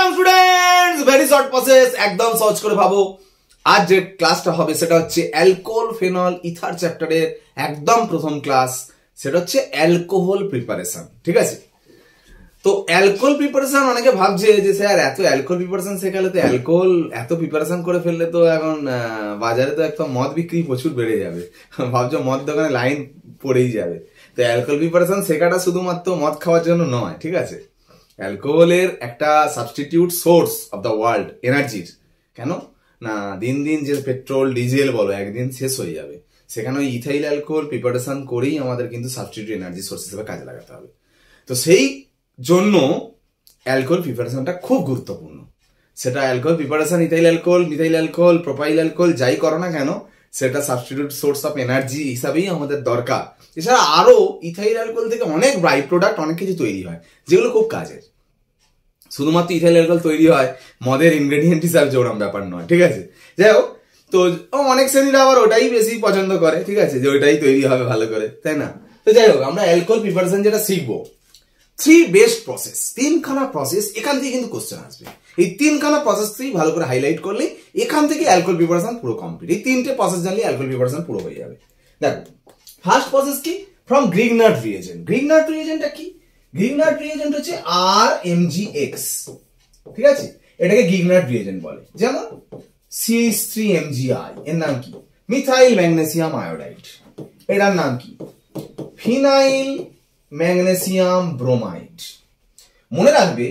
Welcome students, very short process, একদম সহজ করে ভাবো। আজ যে ক্লাসটা হবে সেটা হচ্ছে অ্যালকোহল ফেনল ইথার চ্যাপ্টারের একদম প্রথম ক্লাস, সেটা হচ্ছে অ্যালকোহল প্রিপারেশন। ঠিক আছে, তো অ্যালকোহল প্রিপারেশন অনেকে ভাবছে যে স্যার এত অ্যালকোহল প্রিপারেশন শেখালে তো অ্যালকোহল এত প্রিপারেশন করে ফেললে তো এখন বাজারে তো একটা মদ বিক্রি প্রচুর বেড়ে যাবে, ভাবছো মদ দোকানে লাইন পড়েই যাবে। তো অ্যালকোহল প্রিপারেশন শেখাটা শুধুমাত্র মদ খাওয়ার জন্য নয়, ঠিক আছে। অ্যালকোহলের একটা substitute source of the world এনার্জির, কেন না দিন দিন যে পেট্রোল ডিজেল বলো একদিন শেষ হয়ে যাবে, সেখানে ওই ইথাইল অ্যালকোহল প্রিপারেশন করেই আমাদের কিন্তু সাবস্টিটিউট এনার্জি সোর্স হিসেবে কাজে লাগাতে হবে। তো সেই জন্য অ্যালকোহল প্রিপারেশনটা খুব গুরুত্বপূর্ণ। সেটা alcohol preparation ethyl alcohol, methyl alcohol, propyl alcohol যাই করো না কেন, সেটা সাবস্টিটিউট সোর্স অফ এনার্জি হিসাবেই আমাদের দরকার। এছাড়া আরো ইথাইল অ্যালকোহল থেকে অনেক বাই প্রোডাক্ট অনেক কিছু তৈরি হয় যেগুলো খুব কাজের। শুধুমাত্র ইথাইল অ্যালকোহল তৈরি হয় মদের ইনগ্রেডিয়েন্ট হিসাবে ওরকম ব্যাপার নয়, ঠিক আছে। যাই হোক, তো অনেক শ্রেণীরা আবার ওটাই বেশি পছন্দ করে, ঠিক আছে, যে ওইটাই তৈরি হবে ভালো করে, তাই না। তো যাই হোক, আমরা অ্যালকোহল প্রিপারেশন যেটা শিখবো, থ্রি বেস্ট প্রসেস, তিনখানা প্রসেস, এখান থেকে কিন্তু কোশ্চেন আসবে। এই তিনখানা প্রসেসই ভালো করে হাইলাইট করলে এখান থেকে অ্যালকোহল প্রিপারেশন পুরো কমপ্লিট। এই তিনটে প্রসেস জানলে অ্যালকোহল প্রিপারেশন পুরো হয়ে যাবে। দেখো, ফার্স্ট প্রসেস কি, ফ্রম গ্রিগনার্ড রিএজেন্ট। গ্রিগনার্ড রিএজেন্টটা কি? গ্রিগনার্ড রিএজেন্ট হচ্ছে RMgX, ঠিক আছে, এটাকে গ্রিগনার্ড রিএজেন্ট বলে। যেমন CH3MgI, এর নাম কি? Methyl magnesium iodide. এটার নাম কি? Phenyl magnesium bromide. মনে রাখবে,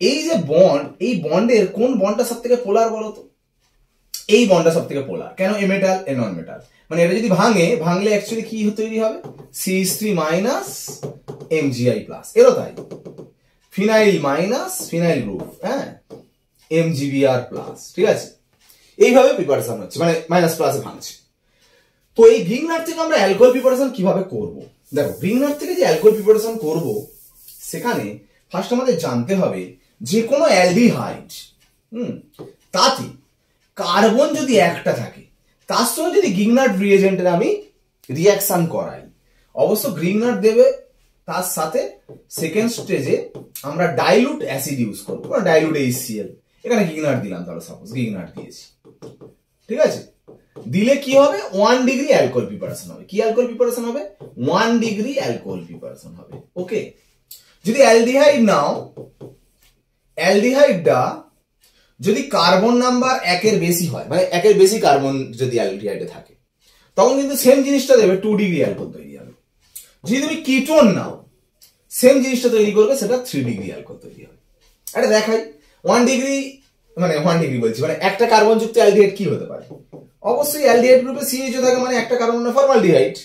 এই যে বন্ড, এই বন্ডের কোন বন্ডটা সব থেকে পোলার বলো তো? এই বন্ডটা সব থেকে পোলার। কেন? এ মেটাল, এ নন মেটাল। মানে এটা যদি ভাঙলে অ্যাকচুয়ালি কি তৈরি হবে? CH3 minus MgI plus. এরও তাই, ফিনাইল মাইনাস ফিনাইল গ্রুপ, হ্যাঁ, MgBr প্লাস। ঠিক আছে, এইভাবে প্রিপারেশন হচ্ছে, মানে মাইনাস প্লাসে ভাঙছে। তো এই গ্রিগনার্ড থেকে আমরা অ্যালকোহল প্রিপারেশন কিভাবে করব? দেখো, গ্রিগনার্ড থেকে যে অ্যালকোহল প্রিপারেশন করব, সেখানে ফার্স্ট আমাদের জানতে হবে যে কোনো অ্যালডিহাইড, তাতে কার্বন যদি একটা থাকে, তার সঙ্গে যদি গ্রিগনার্ড রিএজেন্টের আমি রিঅ্যাকশন করাই, অবশ্য গ্রিগনার্ড দেবে, তার সাথে সেকেন্ড স্টেজে আমরা ডাইলুট অ্যাসিড ইউজ করবো, ডাইলুট HCl। এখানে গ্রিগনার্ড দিলাম, তাহলে সাপোজ গ্রিগনার্ড দিয়েছি, ঠিক আছে। দিলে কি হবে? 1 ডিগ্রি অ্যালকোহল প্রিপারেশন হবে। কি অ্যালকোহল প্রিপারেশন হবে? 1 ডিগ্রি অ্যালকোহল প্রিপারেশন হবে। ওকে, যদি অ্যালডিহাইড নাও, অ্যালডিহাইডটা যদি কার্বন নাম্বার 1 এর বেশি হয়, মানে 1 এর বেশি কার্বন যদি অ্যালডিহাইডে থাকে, তখন কিন্তু সেম জিনিসটা দেবে, 2 ডিগ্রি অ্যালকোহল তৈরি হবে। যদি তুমি কিটোন নাও, সেম জিনিসটা তৈরি করবে, সেটা 3 ডিগ্রি অ্যালকোহল তৈরি হবে। এটা দেখাই, 1 ডিগ্রি মানে 1 ডিগ্রি বলছি, মানে একটা কার্বন যুক্ত অ্যালডিহাইড কি হতে পারে? অবশ্যই অ্যালডিহাইড গ্রুপে CH থাকে, মানে একটা কার্বন না ফর্মালডিহাইড,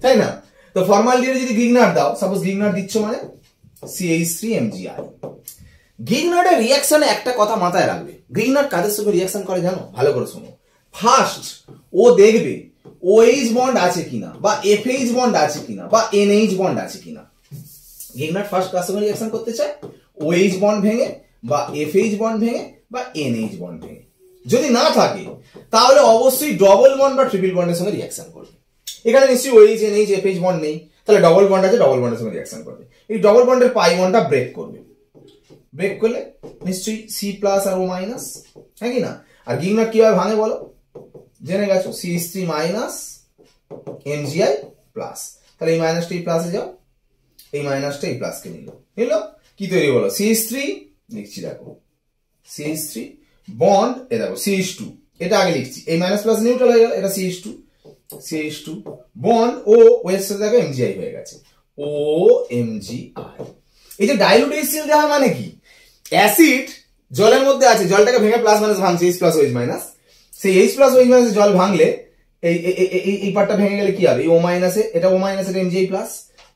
তাই না। তো ফর্মালডিহাইডে যদি গ্রিগনার্ড দাও, সাপোজ গ্রিগনার্ড দিচ্ছ মানে CH3MgI। গ্রিগনার্ডের রিঅ্যাকশনে একটা কথা মাথায় রাখবে, গ্রিগনার্ড কাদের সঙ্গে রিঅ্যাকশন করে জানো? ভালো করে শোনো। ফার্স্ট ও দেখবে OH বন্ড আছে কিনা, বা FH বন্ড আছে কিনা, বা NH বন্ড আছে কিনা। গ্রিগনার্ড ফার্স্ট কার সঙ্গে রিঅ্যাকশন করতে চায়? OH বন্ড ভেঙে, বা FH বন্ড ভেঙে, বা NH বন্ড ভেঙে। যদি না থাকে তাহলে অবশ্যই ডবল বন্ড বা ট্রিপল বন্ডের সঙ্গে রিঅ্যাকশন করবে। এখানে নিশ্চয়ই OH NH FH বন্ড নেই, তাহলে ডবল বন্ড আছে, ডবল বন্ডের সঙ্গে রিঅ্যাকশন করবে। এই ডবল বন্ডের পাই বন্ডটা ব্রেক করবে। ব্রেক করলে নিশ্চয়ই C প্লাস আর O মাইনাস, হ্যাঁ কি না? আর গ্রিগনার্ড কিভাবে ভাঙে বলো? জেনে গেছো, CH3 মাইনাস MgI প্লাস। তাহলে এই মাইনাসটা এই প্লাসে যাও, এই মাইনাসটা এই প্লাসকে নিল, কি তৈরি বলো? CH3 লিখছি, দেখো CH3 বন্ড, এ দেখো CH2, এটা আগে লিখছি, এই মাইনাস প্লাস নিউট্রাল হয়ে গেল, এটা CH2 বন্ড ও এর সাথে দেখো MgI হয়ে গেছে, OMgI। এই যে ডাইলুট HCl দেওয়া মানে কি? অ্যাসিড জলের মধ্যে আছে, জলটাকে ভেঙে প্লাস মাইনাস ভাঙছে, H প্লাস OH মাইনাস। সেই H প্লাস OH মাইনাস জল ভাঙলে এই পার্টটা ভেঙে গেলে কি হবে? এই O মাইনাসে, এটা O মাইনাস, এটা MgI প্লাস,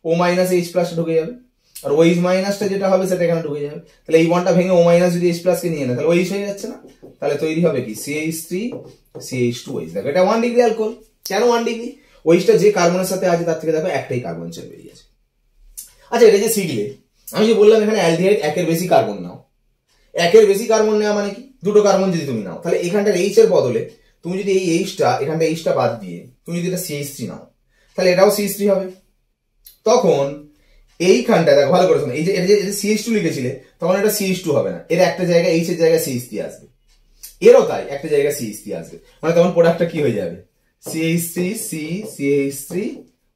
O মাইনাসে H প্লাস ঢুকে যাবে, আর OH মাইনাসটা যেটা হবে সেটা এখানে ঢুকে যাবে। তাহলে এই বন্ডটা ভেঙে O মাইনাস যদি H প্লাস কে নিয়ে নেয়, তাহলে OH হয়ে যাচ্ছে না? তাহলে তৈরি হবে কি? CH3 CH2OH। দেখো, এটা 1 ডিগ্রি অ্যালকোহল। কেন 1 ডিগ্রি? OHটা যে কার্বনের সাথে আছে তার থেকে দেখো একটাই কার্বন চেয়ে বেরিয়েছে। আচ্ছা, এটা যে শিখলে, আমি যে বললাম এখানে অ্যালডিহাইড 1 এর বেশি কার্বন নাও। 1 এর বেশি কার্বন নেওয়া মানে কি? দুটো কার্বন যদি তুমি নাও, তাহলে এখানটার H এর বদলে তুমি যদি এই এখানটা H বাদ দিয়ে তুমি যদি এটা CH3 নাও, তাহলে এটাও CH3 হবে। তখন এইখানটা দেখো ভালো করে শোনো, এই যে CH2 লিখেছিলে তখন এটা CH2 হবে না, এর একটা জায়গায় H এর জায়গায় CH3 আসবে, এরও তাই একটা জায়গায় CH3 আসবে, মানে তখন প্রোডাক্টটা কি হয়ে যাবে CH3 C CH3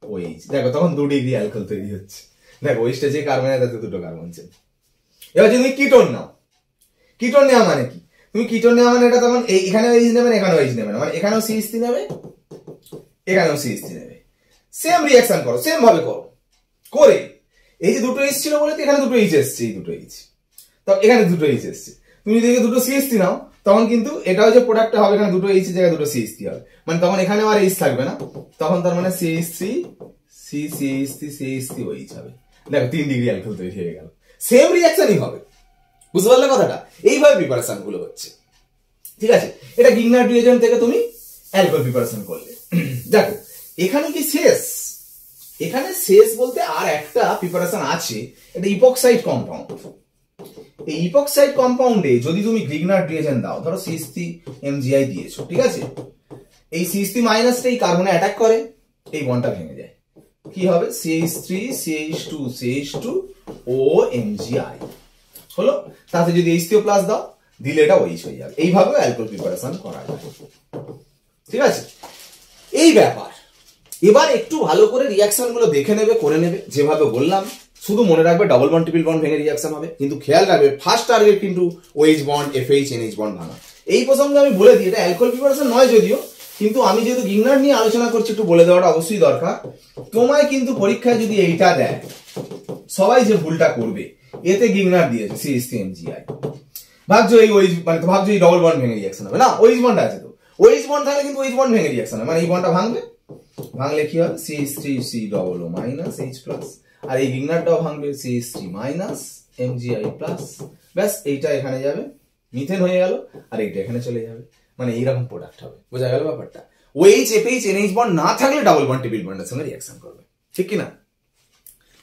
OH। দেখো তখন 2 ডিগ্রি অ্যালকোহল তৈরি হচ্ছে। দেখো ওইটা যে কার্বন আছে তাতে 2টো কার্বন চেন। এবার যদি তুমি কিটোন নাও, কিটোন নেওয়া মানে কি, তুমি কিটোন নেওয়া মানে এটা তখন এখানে OH নেবে না এখানে OH নেবে না, মানে এখানেও CH3 নেবে এখানেও CH3 নেবে, সেম রিঅ্যাকশন করো, সেম ভাবে করো, করে এই যে 2টো H ছিল বলে তো এখানে 2টো H এসছে, এই 2টো H তো এখানে 2টো H এসছে, তুমি যদি 2টো CH3 নাও তখন কিন্তু এটাও যে প্রোডাক্টটা হবে এখানে 2টো H এর জায়গায় 2টো CH3 হবে, মানে তখন এখানে আর H থাকবে না, তখন তার মানে CH3 C CH3 CH3 OH হবে। দেখো 3 ডিগ্রি অ্যালকোহল তৈরি হয়ে গেল, সেম রিঅ্যাকশনই হবে। বুঝতে পারলে কথাটা? এইভাবে প্রিপারেশন গুলো হচ্ছে, ঠিক আছে? এটা গিগনার রিয়েজেন্ট থেকে তুমি অ্যালকোহল প্রিপারেশন করলে। দেখো এখানে কি শেষ, এখানে শেষ বলতে আর একটা প্রিপারেশন আছে, এটা ইপক্সাইড কম্পাউন্ড। এই ইপক্সাইড কম্পাউন্ডে যদি তুমি গ্রিগনার রিয়েজেন্ট দাও, ধরো CH3 MgI দিয়েছো, ঠিক আছে? এই CH3 মাইনাসটা এই কার্বনে অ্যাটাক করে, এই বন্ডটা ভেঙে যায়, কি হবে CH3 CH2 CH2 O MgI হলো। তাতে যদি H3 প্লাস দাও দিলে এটা OH হয়ে যাবে। এইভাবে অ্যালকোহল প্রিপারেশন করা যায়, ঠিক আছে? এই ব্যাপার। এবার একটু ভালো করে রিঅ্যাকশন গুলো দেখে নেবে, করে নেবে যেভাবে বললাম। শুধু মনে রাখবে ডাবল বন্ড ট্রিপল বন্ড ভেঙে রিঅ্যাকশন হবে, কিন্তু খেয়াল রাখবে ফার্স্ট টার্গেট কিন্তু OH bond FH NH bond ভাঙা। এই প্রসঙ্গে আমি বলে দিই, এটা অ্যালকোহল প্রিপারেশন নয় যদিও, কিন্তু আমি যেহেতু গিগনার নিয়ে আলোচনা করছি একটু বলে দেওয়াটা অবশ্যই দরকার। তোমায় কিন্তু পরীক্ষায় যদি এইটা দেয়, সবাই যে ভুলটা করবে, এতে গিগনার দিয়েছে CH3 MgI, ভাবছো এই OH মানে তো ভাবছো এই ডবল বন্ড ভেঙে রিঅ্যাকশন হবে না, OH বন্ড আছে তো, OH বন্ড থাকলে কিন্তু OH বন্ড ভেঙে রিঅ্যাকশন হবে, মানে এই বন্ডটা ভাঙবে, ভাঙলে কি হবে CH3 C double O minus H plus, আর এই গিগনারটাও ভাঙবে CH3 মাইনাস MgI প্লাস, ব্যাস এইটা এখানে যাবে, মিথেন হয়ে গেল, আর এইটা এখানে চলে যাবে, মানে এইরকম প্রোডাক্ট হবে। বোঝা গেল ব্যাপারটা? OH FH NH বন্ড না থাকলে ডাবল বন্ড ট্রিপল বন্ডের সঙ্গে রিঅ্যাকশন করবে, ঠিক কি না?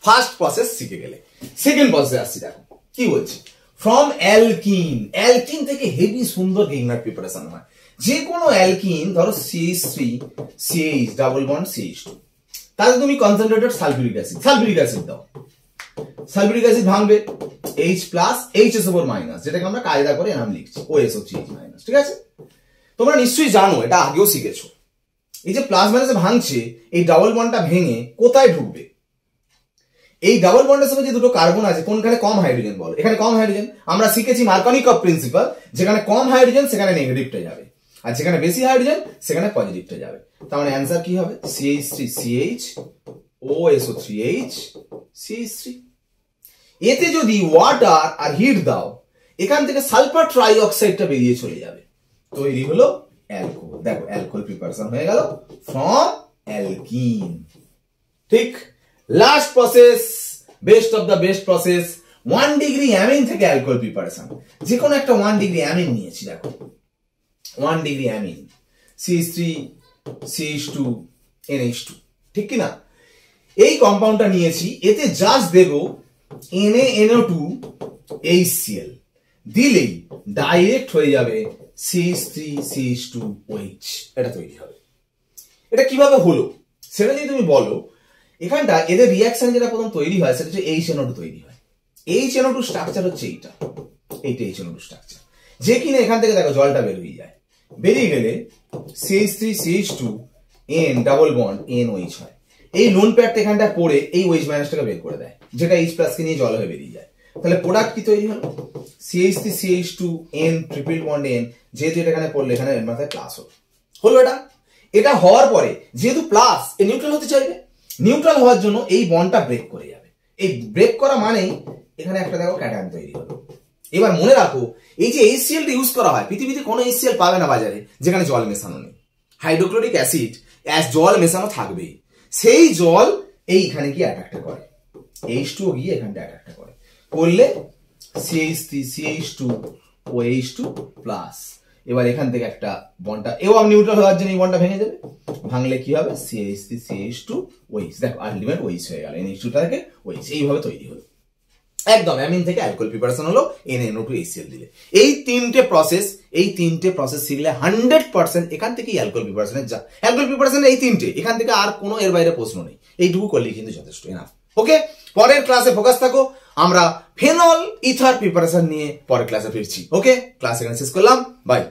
ফার্স্ট প্রসেস শিখে গেলে, সেকেন্ড প্রসেসে আসছি। দেখো কি বলছি, ফ্রম অ্যালকিন, অ্যালকিন থেকে হেভি সুন্দর গিগনার প্রিপারেশন হয়। যে কোনো অ্যালকিন, ধরো CH3 CH double bond CH2, তাহলে তুমি concentrated sulphuric acid, sulphuric acid দাও, সালফিউরিক অ্যাসিড ভাঙবে H প্লাস HSO4 মাইনাস, যেটাকে আমরা কায়দা করে নাম লিখছি OSO3H মাইনাস, ঠিক আছে? তোমরা নিশ্চয়ই জানো, এটা আগেও শিখেছো, এই যে প্লাস মাইনাসে ভাঙছে, এই ডাবল বন্ডটা ভেঙে কোথায় ঢুকবে? এই ডাবল বন্ডের সঙ্গে যে দুটো কার্বন আছে, কোনখানে কম হাইড্রোজেন বলো? এখানে কম হাইড্রোজেন। আমরা শিখেছি মার্কনিকভ প্রিন্সিপাল, যেখানে কম হাইড্রোজেন সেখানে নেগেটিভটা যাবে, আর যেখানে বেশি হাইড্রোজেন সেখানে পজিটিভটা যাবে। তার মানে অ্যান্সার কি হবে CH3 CH OSO3H CH3। এতে যদি ওয়াটার আর হিট দাও, এখান থেকে সালফার ট্রাই অক্সাইডটা বেরিয়ে চলে যাবে, তৈরি হলো অ্যালকোহল। দেখো অ্যালকোহল প্রিপারেশন হয়ে গেল ফ্রম অ্যালকিন, ঠিক? Last process, best of the best process, 1 degree amine থেকে অ্যালকোহল প্রিপারেশন। যে কোনো একটা 1 ডিগ্রি অ্যামিন নিয়েছি, দেখো 1 degree amine CH3 CH2 NH2, ঠিক কি না? এই কম্পাউন্ডটা নিয়েছি, এতে জাস্ট দেব NaNO2 HCl, দিলেই ডাইরেক্ট হয়ে যাবে CH3 CH2 OH, এটা তৈরি হবে। এটা কিভাবে হলো সেটা যদি তুমি বলো, এখানটা এদের রিঅ্যাকশন যেটা প্রথম তৈরি হয় সেটা হচ্ছে HNO2 তৈরি হয়। HNO2 স্ট্রাকচার হচ্ছে এইটা HNO2 স্ট্রাকচার, যে কিনা এখান থেকে দেখো জলটা বের হয়ে যায়, বেরিয়ে গেলে CH3 CH2 N double bond NOH হয়। এই লোন প্যাডটা এখানটা পড়ে এই OH মাইনাসটাকে বের করে দেয়, যেটা H প্লাস কে নিয়ে জল হয়ে বেরিয়ে যায়। তাহলে প্রোডাক্ট কি তৈরি হলো CH3 CH2 N triple bond N, যেহেতু এটা এখানে পড়লে এখানে এর মাথায় প্লাস হলো। এটা হওয়ার পরে যেহেতু প্লাস, এ নিউট্রাল হতে চাইবে, নিউট্রাল হওয়ার জন্য এই বন্ডটা ব্রেক করে যাবে। এই ব্রেক করা মানেই এখানে একটা দেখো ক্যাটায়ন তৈরি হলো। এবার মনে রাখো, এই যে HCl টা ইউজ করা হয়, পৃথিবীতে কোনো HCl পাবে না বাজারে যেখানে জল মেশানো নেই। হাইড্রোক্লোরিক অ্যাসিড জল মেশানো থাকবে, সেই জল এইখানে গিয়ে অ্যাটাকটা করে, H2 গিয়ে এখানটা অ্যাটাকটা করে, করলে CH3 CH2 OH2 প্লাস। এবার এখান থেকে একটা বন্ডটা এও নিউট্রাল হওয়ার জন্য এই বন্ডটা ভেঙে যাবে, ভাঙলে কি হবে CH3 CH2 OH, দেখো আলটিমেট OH হয়ে গেল, NH2 থেকে OH, এইভাবে তৈরি হলো। একদম অ্যামিন থেকে অ্যালকোহল প্রিপারেশন হলো NaNO2 HCl দিলে। এই তিনটে প্রসেস শিখলে 100% এখান থেকেই অ্যালকোহল প্রিপারেশনের যা, অ্যালকোহল প্রিপারেশন এই তিনটে, এখান থেকে আর কোনো এর বাইরে প্রশ্ন নেই, এইটুকু করলেই কিন্তু যথেষ্ট, এনাফ। ওকে, পরের ক্লাসে ফোকাস থাকো, আমরা ফেনল ইথার প্রিপারেশন নিয়ে পরের ক্লাসে ফিরছি। ওকে, ক্লাস এখানে শেষ করলাম, বাই।